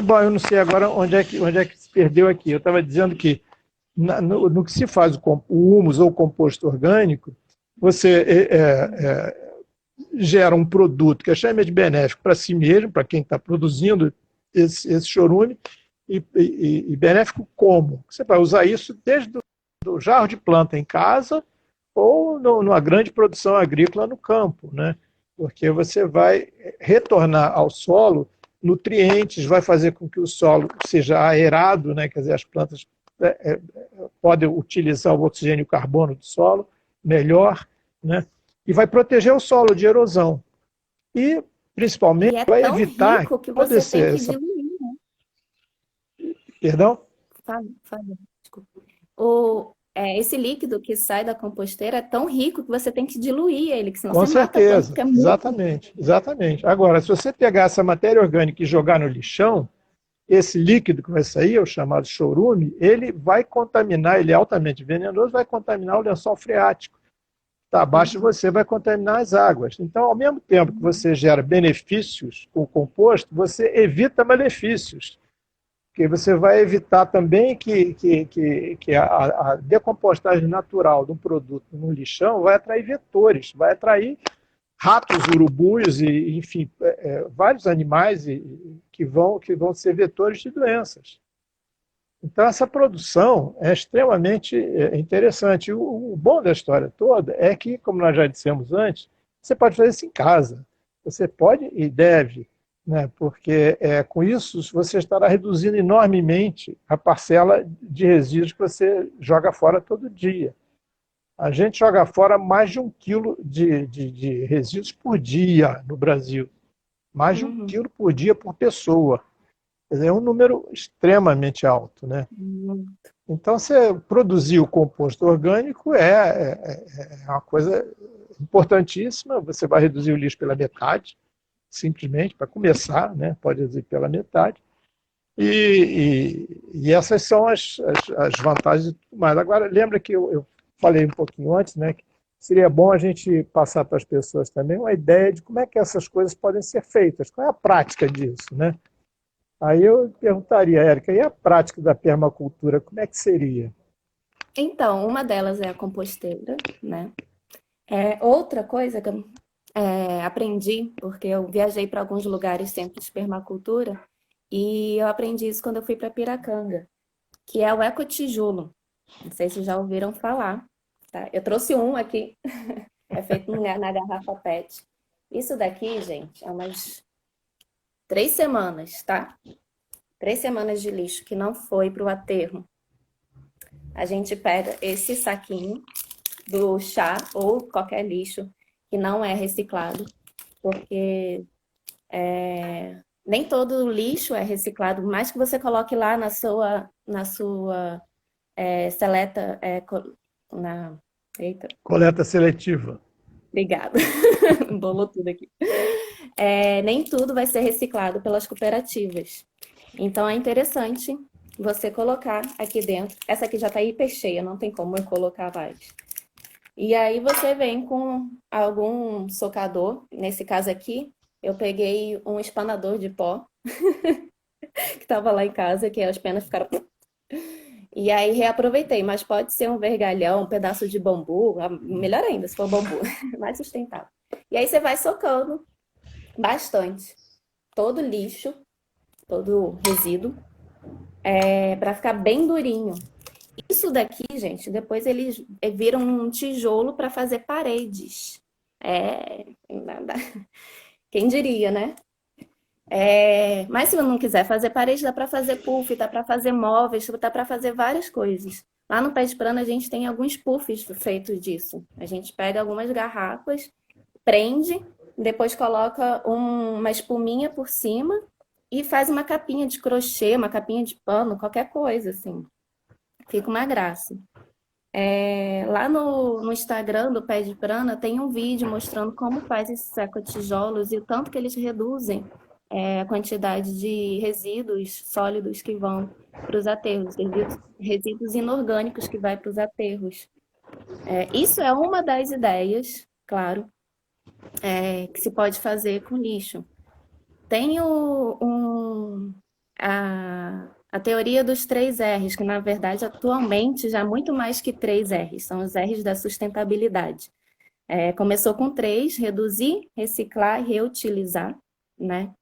bom, eu não sei agora onde é que se perdeu aqui. Eu estava dizendo que no que se faz o humus ou o composto orgânico, você gera um produto que é extremamente benéfico para si mesmo, para quem está produzindo esse chorume, e benéfico como? Você vai usar isso desde do jarro de planta em casa ou numa grande produção agrícola no campo, né? Porque você vai retornar ao solo nutrientes, vai fazer com que o solo seja aerado, né? Quer dizer, as plantas podem utilizar o oxigênio e o carbono do solo melhor, né? E vai proteger o solo de erosão. E, principalmente, E é vai tão evitar rico que toda você tem que essa... diluir. Perdão? Fala, desculpa. Esse líquido que sai da composteira é tão rico que você tem que diluir ele, que senão Com você mata a planta, certeza, porque é muito. exatamente, exatamente. Agora, se você pegar essa matéria orgânica e jogar no lixão, esse líquido que vai sair, o chamado chorume, ele vai contaminar, ele é altamente venenoso, vai contaminar o lençol freático. Está abaixo de você, vai contaminar as águas. Então, ao mesmo tempo que você gera benefícios com o composto, você evita malefícios. Porque você vai evitar também que a decompostagem natural de um produto no lixão vai atrair vetores, vai atrair ratos, urubus e, enfim, vários animais que vão ser vetores de doenças. Então, essa produção é extremamente interessante. O bom da história toda é que, como nós já dissemos antes, você pode fazer isso em casa. Você pode e deve, né? Porque com isso você estará reduzindo enormemente a parcela de resíduos que você joga fora todo dia. A gente joga fora mais de 1 quilo de resíduos por dia no Brasil. Mais de 1 quilo por dia por pessoa. Quer dizer, é um número extremamente alto, né? Então, você produzir o composto orgânico é uma coisa importantíssima. Você vai reduzir o lixo pela metade, simplesmente, para começar, né? Pode reduzir pela metade. E essas são as vantagens e tudo mais. Agora, lembra que eu falei um pouquinho antes, né? Que seria bom a gente passar para as pessoas também uma ideia de como é que essas coisas podem ser feitas, qual é a prática disso, né? Aí eu perguntaria, Érica, e a prática da permacultura, como é que seria? Então, uma delas é a composteira, né? Outra coisa que eu aprendi, porque eu viajei para alguns lugares centros de permacultura, e eu aprendi isso quando eu fui para Piracanga, que é o ecotijolo. Não sei se já ouviram falar, tá? Eu trouxe um aqui, é feito na garrafa PET. Isso daqui, gente, é umas 3 semanas, tá? 3 semanas de lixo que não foi para o aterro. A gente pega esse saquinho do chá ou qualquer lixo que não é reciclado, porque nem todo lixo é reciclado, mais que você coloque lá na sua seleta, eita, Coleta seletiva. obrigada, embolou tudo aqui. Nem tudo vai ser reciclado pelas cooperativas. Então é interessante você colocar aqui dentro. Essa aqui já está hiper cheia, não tem como eu colocar mais. E aí você vem com algum socador. Nesse caso aqui, eu peguei um espanador de pó que estava lá em casa, que as penas ficaram. E aí reaproveitei, mas pode ser um vergalhão, um pedaço de bambu, melhor ainda se for bambu, mais sustentável. E aí você vai socando bastante todo lixo, todo resíduo, para ficar bem durinho. Isso daqui, gente, depois eles viram um tijolo para fazer paredes. É, quem diria, né? Mas se eu não quiser fazer parede, dá para fazer puff, dá para fazer móveis, dá para fazer várias coisas. Lá no Pé de Prana a gente tem alguns puffs feitos disso. A gente pega algumas garrafas, prende, depois coloca uma espuminha por cima e faz uma capinha de crochê, uma capinha de pano, qualquer coisa, assim. Fica uma graça. Lá no Instagram do Pé de Prana tem um vídeo mostrando como faz esses ecotijolos e o tanto que eles reduzem a quantidade de resíduos sólidos que vão para os aterros, resíduos inorgânicos que vai para os aterros. Isso é uma das ideias, claro, que se pode fazer com lixo. Tem a teoria dos 3 R's, que na verdade atualmente já é muito mais que 3 R's, são os R's da sustentabilidade. Começou com 3, reduzir, reciclar e reutilizar, né?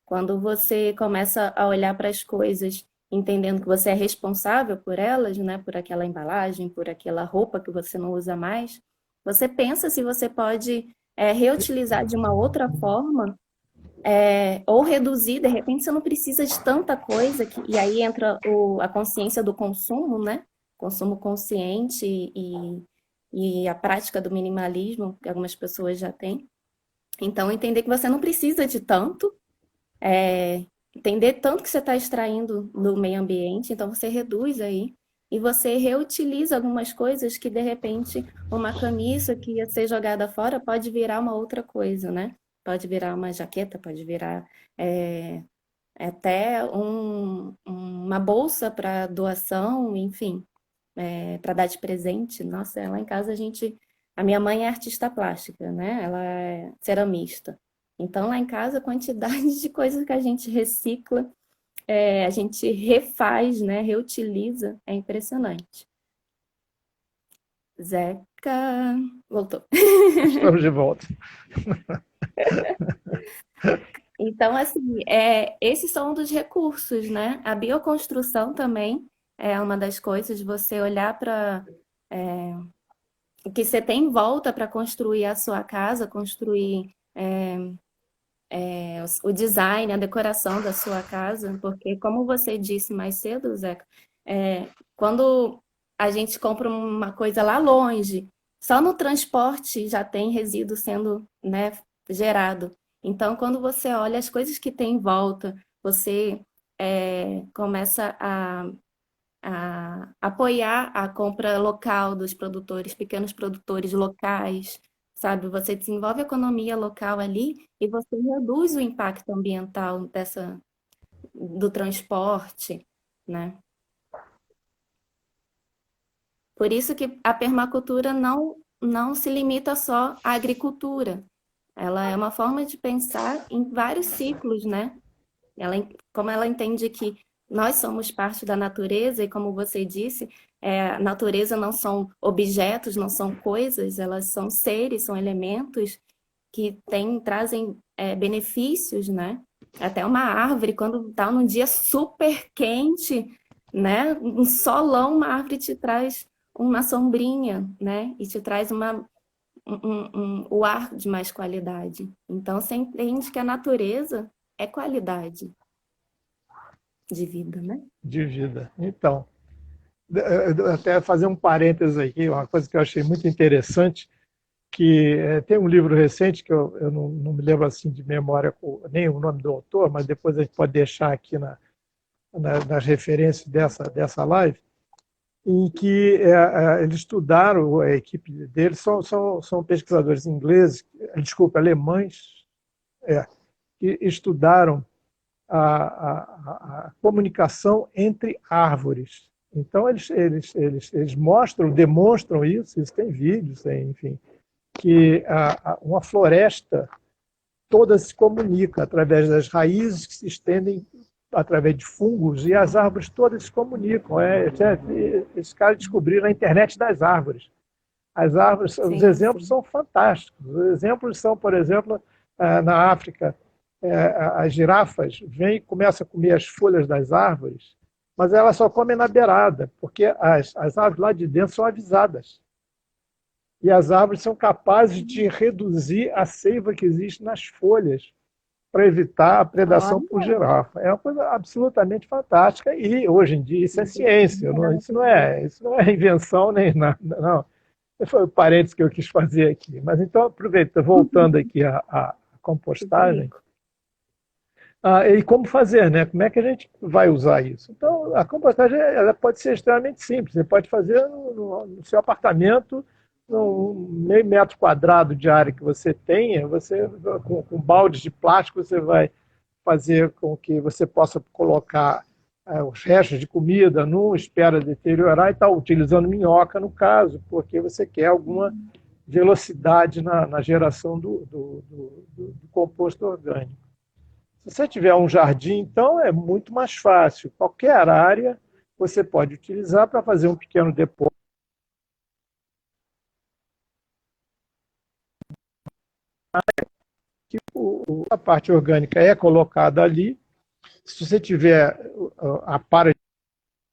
Quando você começa a olhar para as coisas entendendo que você é responsável por elas, né? Por aquela embalagem, por aquela roupa que você não usa mais, você pensa se você pode reutilizar de uma outra forma ou reduzir, de repente você não precisa de tanta coisa, e aí entra a consciência do consumo, né? Consumo consciente e a prática do minimalismo, que algumas pessoas já têm. Então, entender que você não precisa de tanto, entender tanto que você está extraindo do meio ambiente, então você reduz aí, e você reutiliza algumas coisas que, de repente, uma camisa que ia ser jogada fora pode virar uma outra coisa, né? Pode virar uma jaqueta, pode virar até uma bolsa para doação, enfim, para dar de presente. Nossa, lá em casa a minha mãe é artista plástica, né? Ela é ceramista. Então, lá em casa, a quantidade de coisas que a gente recicla, a gente refaz, né? Reutiliza, é impressionante. Zeca voltou. Estamos de volta. Então, assim, esses são um dos recursos, né? A bioconstrução também é uma das coisas, você olhar para o que você tem em volta para construir a sua casa, construir o design, a decoração da sua casa, porque, como você disse mais cedo, Zeca, quando a gente compra uma coisa lá longe, só no transporte já tem resíduo sendo, né, gerado. Então, quando você olha as coisas que tem em volta, você começa a apoiar a compra local dos produtores, pequenos produtores locais, sabe? Você desenvolve a economia local ali e você reduz o impacto ambiental do transporte, né? Por isso que a permacultura não se limita só à agricultura. Ela é uma forma de pensar em vários ciclos, né? Como ela entende que nós somos parte da natureza, e como você disse, a natureza não são objetos, não são coisas, elas são seres, são elementos que trazem benefícios, né? Até uma árvore, quando está num dia super quente, né? Um solão, uma árvore te traz uma sombrinha, né? E te traz o ar de mais qualidade. Então, você entende que a natureza é qualidade de vida, né? De vida. Então, até fazer um parênteses aqui, uma coisa que eu achei muito interessante, que tem um livro recente, que eu não me lembro assim de memória nem o nome do autor, mas depois a gente pode deixar aqui nas referências dessa live, em que eles estudaram, a equipe deles são pesquisadores ingleses, desculpa, alemães, que estudaram a comunicação entre árvores. Então, eles mostram, demonstram isso tem vídeos, enfim, que uma floresta toda se comunica através das raízes que se estendem através de fungos, e as árvores todas se comunicam. Esses caras descobriram a internet das árvores. As árvores, sim, os exemplos, sim, são fantásticos. Os exemplos são, por exemplo, na África, as girafas vêm e começam a comer as folhas das árvores, mas elas só comem na beirada, porque as árvores lá de dentro são avisadas. E as árvores são capazes de reduzir a seiva que existe nas folhas para evitar a predação por girafa. É uma coisa absolutamente fantástica e, hoje em dia, isso é ciência. Isso não é invenção nem nada, não. Esse foi o parênteses que eu quis fazer aqui. Mas, então, aproveita, voltando aqui à compostagem, e como fazer, né? Como é que a gente vai usar isso? Então, a compostagem ela pode ser extremamente simples. Você pode fazer no seu apartamento, no meio metro quadrado de área que você tenha, você, com baldes de plástico, você vai fazer com que você possa colocar os restos de comida, não espera deteriorar, e está utilizando minhoca, no caso, porque você quer alguma velocidade na geração do composto orgânico. Se você tiver um jardim, então, é muito mais fácil. Qualquer área você pode utilizar para fazer um pequeno depósito. A parte orgânica é colocada ali. Se você tiver a para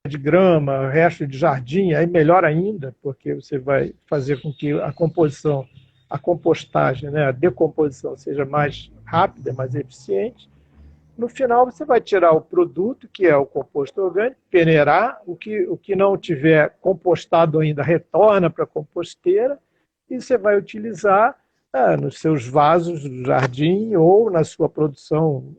de grama, resto de jardim, aí melhor ainda, porque você vai fazer com que a composição, a compostagem, né, a decomposição seja mais rápida, mais eficiente. No final, você vai tirar o produto, que é o composto orgânico, peneirar, o que não tiver compostado ainda retorna para a composteira, e você vai utilizar nos seus vasos do jardim ou na sua produção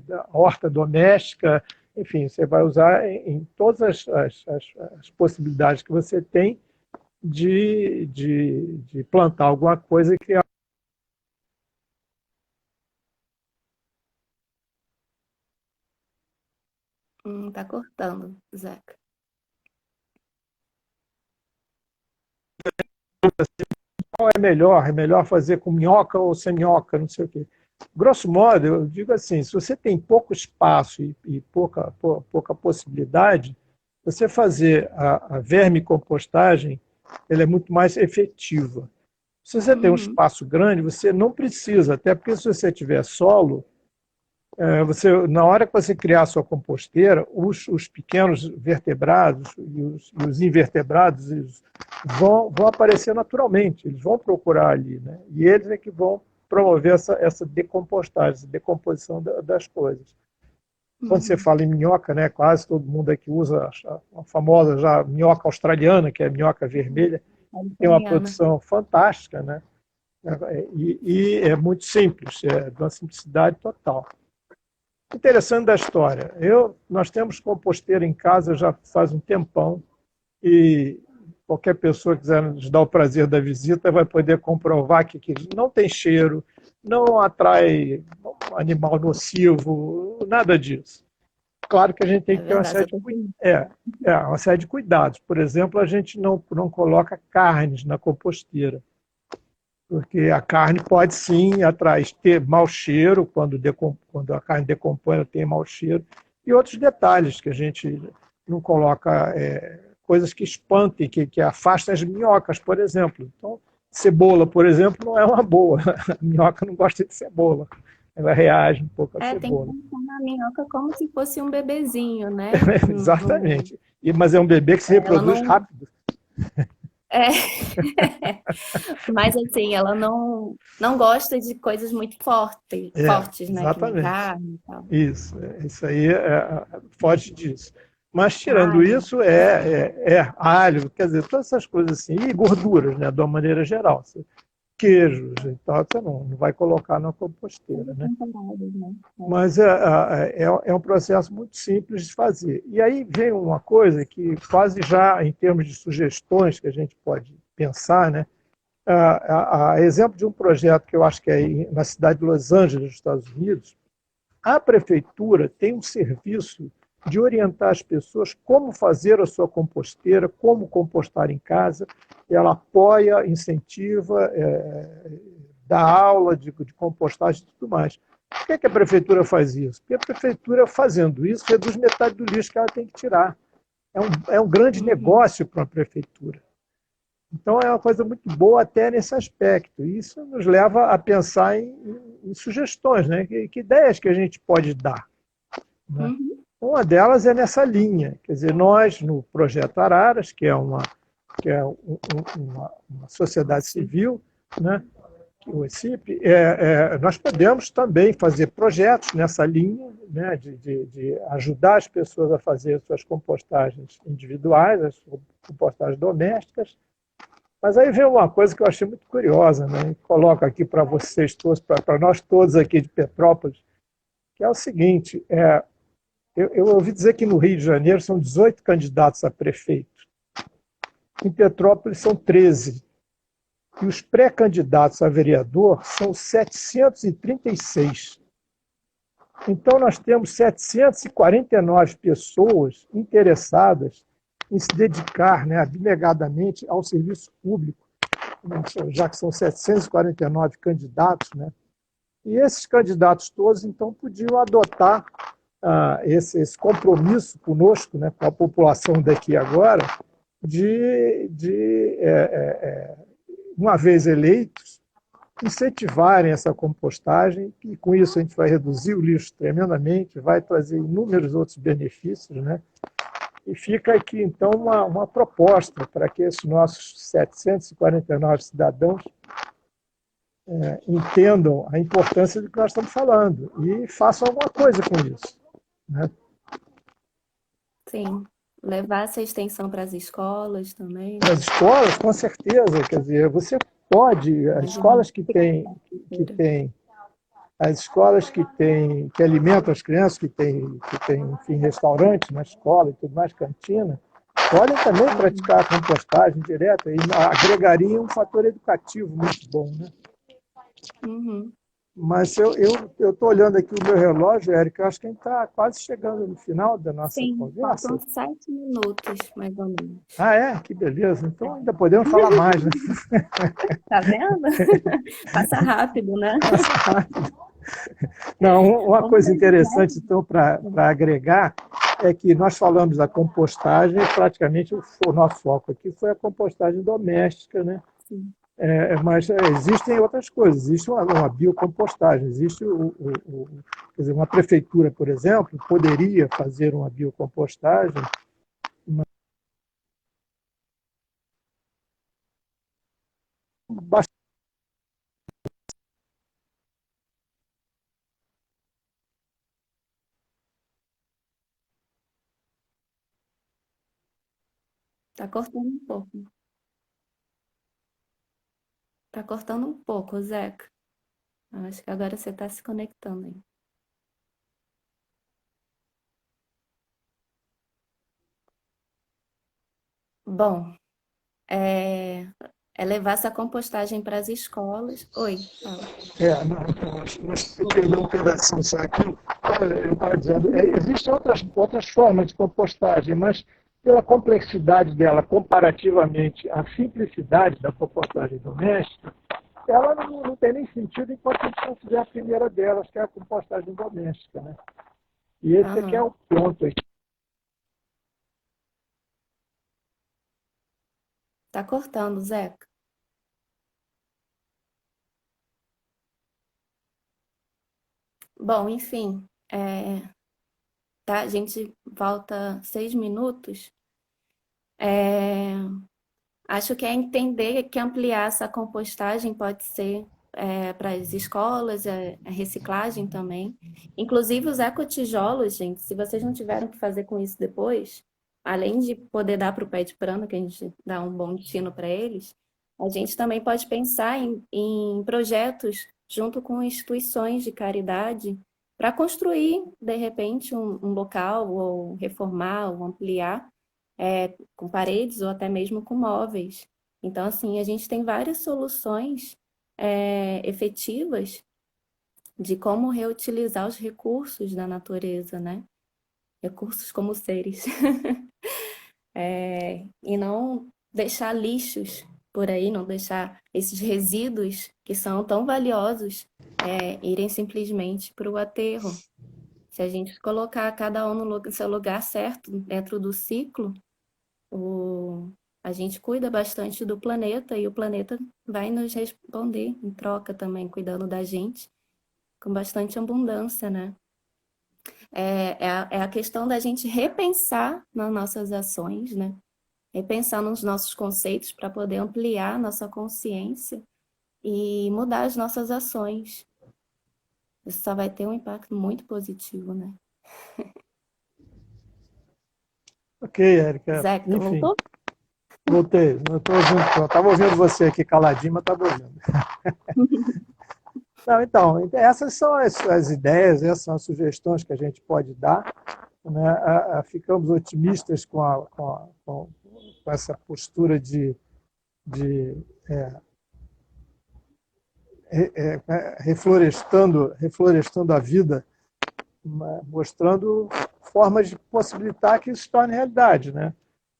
da horta doméstica. Enfim, você vai usar em todas as possibilidades que você tem de plantar alguma coisa e criar. Tá cortando, Zeca. Qual é melhor? É melhor fazer com minhoca ou sem minhoca, não sei o quê. Grosso modo, eu digo assim, se você tem pouco espaço e pouca possibilidade, você fazer a vermicompostagem, ela é muito mais efetiva. Se você tem um espaço grande, você não precisa, até porque se você tiver solo, na hora que você criar a sua composteira, os pequenos vertebrados e os invertebrados vão aparecer naturalmente, eles vão procurar ali, né? E eles é que vão promover essa decompostagem, essa decomposição das coisas. Quando você fala em minhoca, né, quase todo mundo aqui usa a famosa já minhoca australiana, que é a minhoca vermelha, tem uma produção fantástica, né? E é muito simples, é de uma simplicidade total. Interessante da história. Nós temos composteira em casa já faz um tempão, e qualquer pessoa que quiser nos dar o prazer da visita vai poder comprovar que não tem cheiro, não atrai animal nocivo, nada disso. Claro que a gente tem que ter uma série de cuidados. Por exemplo, a gente não coloca carnes na composteira, porque a carne pode sim ter mau cheiro, quando a carne decompõe, ela tem mau cheiro, e outros detalhes que a gente não coloca, coisas que espantem, que afastem as minhocas, por exemplo. Então, cebola, por exemplo, não é uma boa. A minhoca não gosta de cebola, ela reage um pouco à cebola. Tem que pensar na minhoca como se fosse um bebezinho, né? Exatamente. Mas é um bebê que se reproduz rápido. Mas assim, ela não gosta de coisas muito fortes, né? Exatamente. Carne e tal. Isso aí foge disso. Mas tirando isso, alho, quer dizer, todas essas coisas assim, e gorduras, né, de uma maneira geral. Queijos e tal, você não vai colocar na composteira, né? Mas é um processo muito simples de fazer. E aí vem uma coisa que quase já, em termos de sugestões que a gente pode pensar, né? A exemplo de um projeto que eu acho que é na cidade de Los Angeles, nos Estados Unidos, A prefeitura tem um serviço de orientar as pessoas como fazer a sua composteira, como compostar em casa. Ela apoia, incentiva, dá aula de compostagem e tudo mais. Por que a prefeitura faz isso? Porque a prefeitura, fazendo isso, reduz metade do lixo que ela tem que tirar. É um grande Uhum. negócio para a prefeitura. Então, é uma coisa muito boa até nesse aspecto. E isso nos leva a pensar em sugestões, né? Que ideias que a gente pode dar, né? Uhum. Uma delas é nessa linha. Quer dizer, nós, no Projeto Araras, que é uma sociedade Sim. civil, né? O ECIP, nós podemos também fazer projetos nessa linha, né, de ajudar as pessoas a fazer suas compostagens individuais, as compostagens domésticas. Mas aí vem uma coisa que eu achei muito curiosa, né? Coloco aqui para vocês todos, para nós todos aqui de Petrópolis, que é o seguinte: eu ouvi dizer que no Rio de Janeiro são 18 candidatos a prefeito, em Petrópolis são 13. E os pré-candidatos a vereador são 736. Então, nós temos 749 pessoas interessadas em se dedicar, né, abnegadamente ao serviço público, já que são 749 candidatos, né? E esses candidatos todos, então, podiam adotar esse compromisso conosco, né, com a população daqui agora, de uma vez eleitos, incentivarem essa compostagem, e com isso a gente vai reduzir o lixo tremendamente, vai trazer inúmeros outros benefícios, né? E fica aqui, então, uma proposta para que esses nossos 749 cidadãos entendam a importância do que nós estamos falando e façam alguma coisa com isso, né? Sim. Levar essa extensão para as escolas também, Nas né? escolas, com certeza, quer dizer, você pode, as Imagina. escolas que têm as escolas que alimentam as crianças, que têm enfim, restaurantes na escola e tudo mais, cantina, podem também Uhum. praticar a compostagem direta e agregaria um fator educativo muito bom, né? Uhum. Mas eu estou olhando aqui o meu relógio, Érica, eu acho que a gente está quase chegando no final da nossa Sim, conversa. faltam 7 minutos, mais ou menos. Ah, é? Que beleza. Então ainda podemos falar mais, né? Tá vendo? Passa rápido, né? Passa rápido. Não, uma Vamos coisa fazer mais. interessante, então, para agregar, é que nós falamos da compostagem, praticamente o nosso foco aqui foi a compostagem doméstica, né? Sim. Mas existem outras coisas, existe uma biocompostagem, existe quer dizer, uma prefeitura, por exemplo, poderia fazer uma biocompostagem. Tá cortando um pouco. Tá cortando um pouco, Zeca. Acho que agora você tá se conectando aí. Bom, é, é levar essa compostagem para as escolas. Oi, fala. Não, então, nós perdemos um pedacinho só aqui. Olha, eu estava dizendo, existem outras formas de compostagem, mas pela complexidade dela comparativamente à simplicidade da compostagem doméstica, ela não tem nem sentido enquanto a gente não fizer a primeira delas, que é a compostagem doméstica, né? E esse aqui é Aham. o ponto aí. Tá cortando, Zeca. Bom, enfim, tá? A gente volta 6 minutos. É, acho que é entender que ampliar essa compostagem pode ser para as escolas, a reciclagem também. Inclusive os ecotijolos, gente, se vocês não tiveram o que fazer com isso depois, além de poder dar para o pé de prano, que a gente dá um bom destino para eles, a gente também pode pensar em projetos junto com instituições de caridade para construir, de repente, um local, ou reformar, ou ampliar com paredes ou até mesmo com móveis. Então, assim, a gente tem várias soluções efetivas de como reutilizar os recursos da natureza, né? Recursos como seres. E não deixar lixos por aí, não deixar esses resíduos que são tão valiosos irem simplesmente para o aterro. Se a gente colocar cada um no seu lugar certo dentro do ciclo, a gente cuida bastante do planeta e o planeta vai nos responder em troca também, cuidando da gente com bastante abundância, né? É a questão da gente repensar nas nossas ações, né? Repensar nos nossos conceitos para poder ampliar nossa consciência e mudar as nossas ações. Isso só vai ter um impacto muito positivo, né? Ok, Érica. Zé, Enfim, voltou? voltei. Eu estava ouvindo você aqui caladinho, mas estava ouvindo. Não, então, essas são as ideias, essas são as sugestões que a gente pode dar. Né? Ficamos otimistas com essa postura de reflorestando a vida, mostrando formas de possibilitar que isso se torne realidade, né?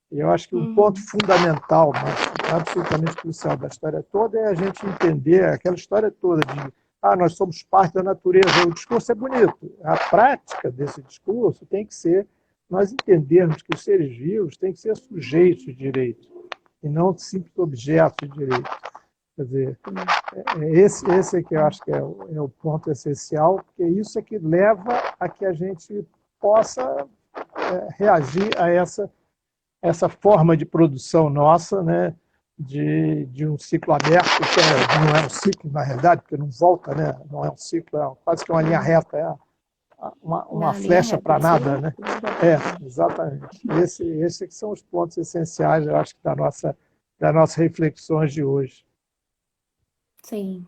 E eu acho que um ponto fundamental, mas absolutamente crucial da história toda é a gente entender aquela história toda de nós somos parte da natureza. O discurso é bonito. A prática desse discurso tem que ser nós entendermos que os seres vivos têm que ser sujeitos de direito e não simples objetos de direito. Quer dizer, esse é que eu acho que é o ponto essencial, porque isso é que leva a que a gente possa reagir a essa forma de produção nossa, né, de um ciclo aberto, que não é um ciclo, na realidade, porque não volta, né, não é um ciclo, quase que uma linha reta, uma flecha para nada. Né? Exatamente. Esses que são os pontos essenciais, eu acho, das nossas reflexões de hoje. Sim.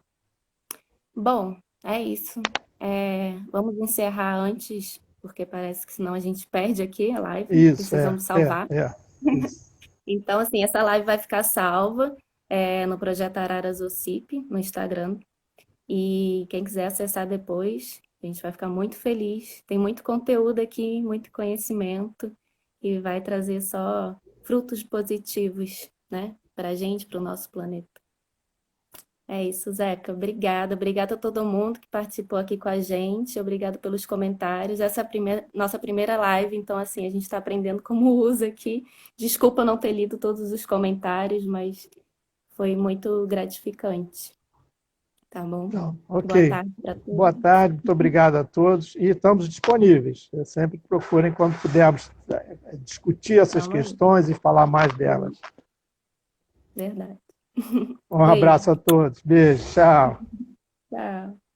Bom, é isso. Vamos encerrar antes, porque parece que senão a gente perde aqui a live. Isso, Precisamos salvar. Isso. Então, assim, essa live vai ficar salva no Projeto Araras OCIP, no Instagram. E quem quiser acessar depois, a gente vai ficar muito feliz. Tem muito conteúdo aqui, muito conhecimento, e vai trazer só frutos positivos, né? Para a gente, para o nosso planeta. É isso, Zeca. Obrigada. Obrigada a todo mundo que participou aqui com a gente. Obrigada pelos comentários. Essa é nossa primeira live, então, assim, a gente está aprendendo como usa aqui. Desculpa não ter lido todos os comentários, mas foi muito gratificante. Tá bom? Então, ok. Boa tarde para todos. Boa tarde, muito obrigado a todos. E estamos disponíveis. Sempre procurem quando pudermos discutir essas questões e falar mais delas. Verdade. Um abraço a todos. Beijo. Tchau. Tchau.